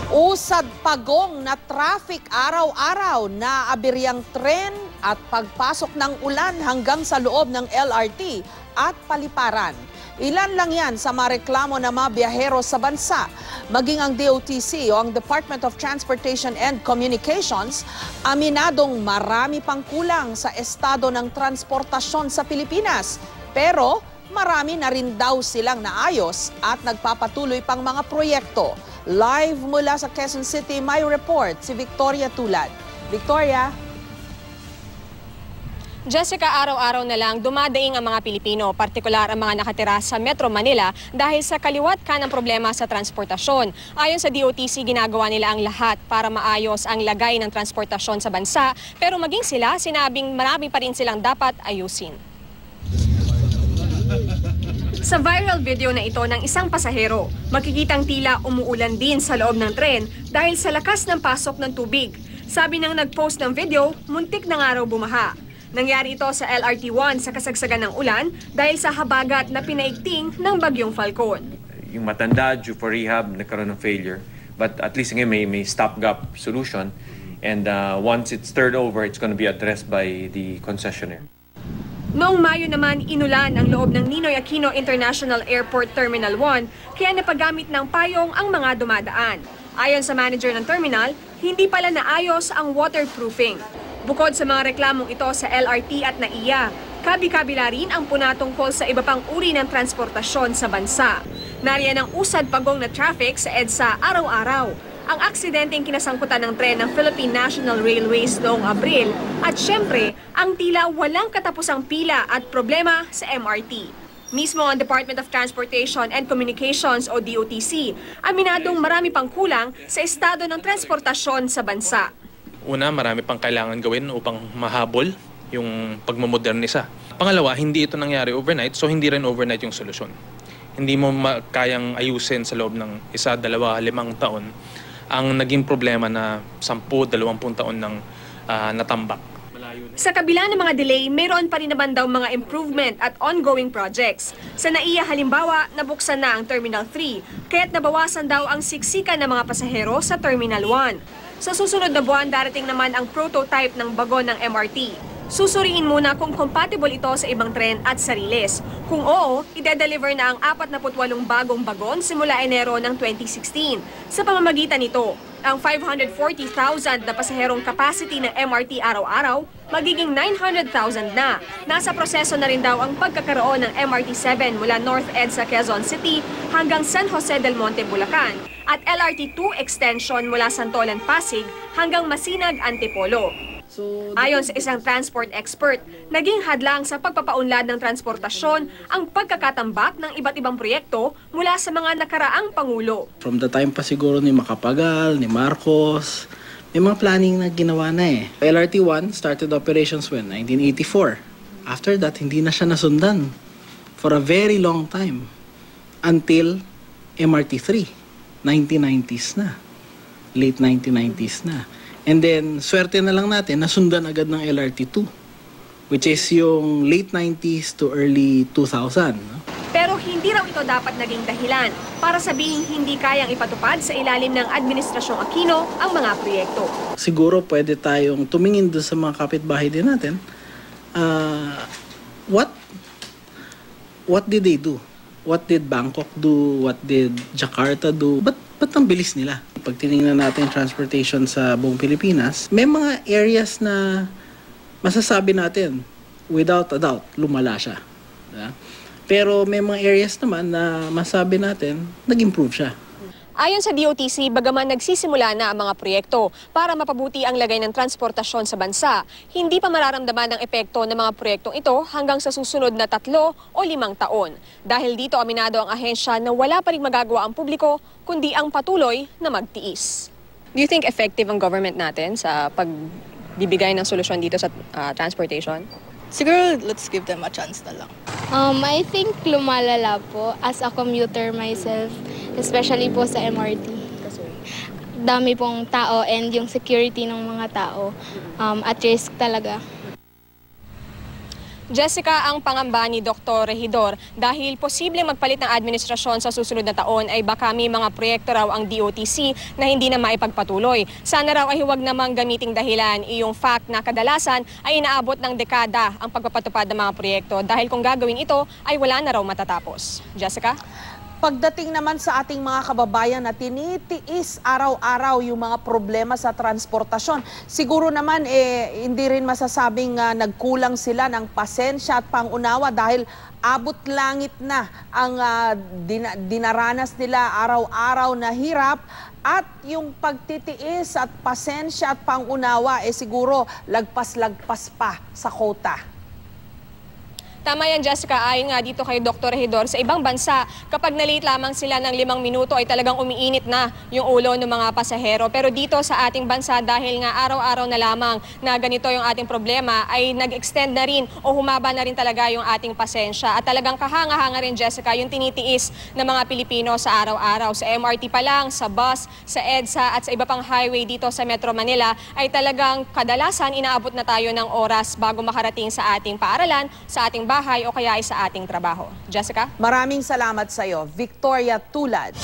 Usad pagong na traffic araw-araw na abiryang tren at pagpasok ng ulan hanggang sa loob ng LRT at paliparan. Ilan lang yan sa mga reklamo ng mga biyahero sa bansa. Maging ang DOTC o ang Department of Transportation and Communications, aminadong marami pang kulang sa estado ng transportasyon sa Pilipinas. Pero marami na rin daw silang naayos at nagpapatuloy pang mga proyekto. Live mula sa Quezon City, may report si Victoria Tulad. Victoria? Jessica, araw-araw na lang dumadaing ang mga Pilipino, partikular ang mga nakatira sa Metro Manila dahil sa kaliwat kanang problema sa transportasyon. Ayon sa DOTC, ginagawa nila ang lahat para maayos ang lagay ng transportasyon sa bansa, pero maging sila, sinabing marami pa rin silang dapat ayusin. Sa viral video na ito ng isang pasahero, makikitang tila umuulan din sa loob ng tren dahil sa lakas ng pasok ng tubig. Sabi ng nag-post ng video, muntik na nga raw bumaha. Nangyari ito sa LRT1 sa kasagsagan ng ulan dahil sa habagat na pinaigting ng bagyong Falcon. Yung matanda, due for rehab, nagkaroon ng failure. But at least ngayon may stopgap solution. And once it's turned over, it's going to be addressed by the concessionaire. Noong Mayo naman, inulan ang loob ng Ninoy Aquino International Airport Terminal 1, kaya napagamit ng payong ang mga dumadaan. Ayon sa manager ng terminal, hindi pala naayos ang waterproofing. Bukod sa mga reklamong ito sa LRT at NAIA, kabi-kabila rin ang puna tungkol sa iba pang uri ng transportasyon sa bansa. Nariyan ang usad pagong na traffic sa EDSA araw-araw. Ang aksidenteng kinasangkutan ng tren ng Philippine National Railways noong Abril at syempre, ang tila walang katapusang pila at problema sa MRT. Mismo ang Department of Transportation and Communications o DOTC, aminadong marami pang kulang sa estado ng transportasyon sa bansa. Una, marami pang kailangan gawin upang mahabol yung pagmamodernisa. Pangalawa, hindi ito nangyari overnight, so hindi rin overnight yung solusyon. Hindi mo kayang ayusin sa loob ng 1, 2, 5 taon ang naging problema na 10-20 taon ng natambak. Sa kabila ng mga delay, mayroon pa rin naman daw mga improvement at ongoing projects. Sa NAIA halimbawa, nabuksan na ang Terminal 3, kaya't nabawasan daw ang siksikan ng mga pasahero sa Terminal 1. Sa susunod na buwan, darating naman ang prototype ng bagon ng MRT. Susuriin muna kung compatible ito sa ibang tren at sariles. Kung oo, ide-deliver na ang 48 bagong bagon simula Enero ng 2016. Sa pamamagitan nito, ang 540,000 na pasaherong capacity ng MRT araw-araw, magiging 900,000 na. Nasa proseso na rin daw ang pagkakaroon ng MRT7 mula North EDSA Quezon City hanggang San Jose del Monte, Bulacan, at LRT2 extension mula Santolan, Pasig hanggang Masinag, Antipolo. Ayon sa isang transport expert, naging hadlang sa pagpapaunlad ng transportasyon ang pagkakatambak ng iba't ibang proyekto mula sa mga nakaraang pangulo. From the time pa siguro ni Macapagal, ni Marcos, may mga planning na ginawa na eh. LRT1 started operations when? 1984. After that, hindi na siya nasundan for a very long time until MRT3, 1990s na, late 1990s na. And then, swerte na lang natin, nasundan agad ng LRT2, which is yung late 90s to early 2000. No? Pero hindi raw ito dapat naging dahilan para sabihing hindi kayang ipatupad sa ilalim ng Administrasyong Aquino ang mga proyekto. Siguro pwede tayong tumingin doon sa mga kapitbahay din natin. What did they do? What did Bangkok do? What did Jakarta do? Ba't ang bilis nila? Pag tinignan natin transportation sa buong Pilipinas, may mga areas na masasabi natin, without a doubt, lumala siya. Diba? Pero may mga areas naman na masabi natin, nag-improve siya. Ayon sa DOTC, bagaman nagsisimula na ang mga proyekto para mapabuti ang lagay ng transportasyon sa bansa, hindi pa mararamdaman ang epekto ng mga proyektong ito hanggang sa susunod na 3 o 5 taon. Dahil dito aminado ang ahensya na wala pa rin magagawa ang publiko, kundi ang patuloy na magtiis. Do you think effective ang government natin sa pagbibigay ng solusyon dito sa transportation? Siguro, let's give them a chance na lang. I think lumalala po as a commuter myself, especially po sa MRT. Dami pong tao and yung security ng mga tao at risk talaga. Jessica, ang pangamba ni Dr. Regidor dahil posibleng magpalit ng administrasyon sa susunod na taon ay baka may mga proyekto raw ang DOTC na hindi na maipagpatuloy. Sana raw ay huwag namang gamiting dahilan iyong fact na kadalasan ay inaabot ng dekada ang pagpapatupad ng mga proyekto dahil kung gagawin ito ay wala na raw matatapos. Jessica? Pagdating naman sa ating mga kababayan na tinitiis araw-araw yung mga problema sa transportasyon, siguro naman hindi rin masasabing nagkulang sila ng pasensya at pangunawa dahil abot langit na ang dinaranas nila araw-araw na hirap. At yung pagtitiis at pasensya at pangunawa siguro lagpas-lagpas pa sa quota. Tama yan, Jessica. Ayon nga dito kay Dr. Regidor, sa ibang bansa, kapag na-late lamang sila ng 5 minuto ay talagang umiinit na yung ulo ng mga pasahero. Pero dito sa ating bansa, dahil nga araw-araw na lamang na ganito yung ating problema, ay nag-extend na rin o humaba na rin talaga yung ating pasensya. At talagang kahanga-hanga rin, Jessica, yung tinitiis ng mga Pilipino sa araw-araw. Sa MRT pa lang, sa bus, sa EDSA at sa iba pang highway dito sa Metro Manila, ay talagang kadalasan inaabot na tayo ng oras bago makarating sa ating paaralan, sa ating bahay o kaya ay sa ating trabaho. Jessica? Maraming salamat sa iyo, Victoria Tulad.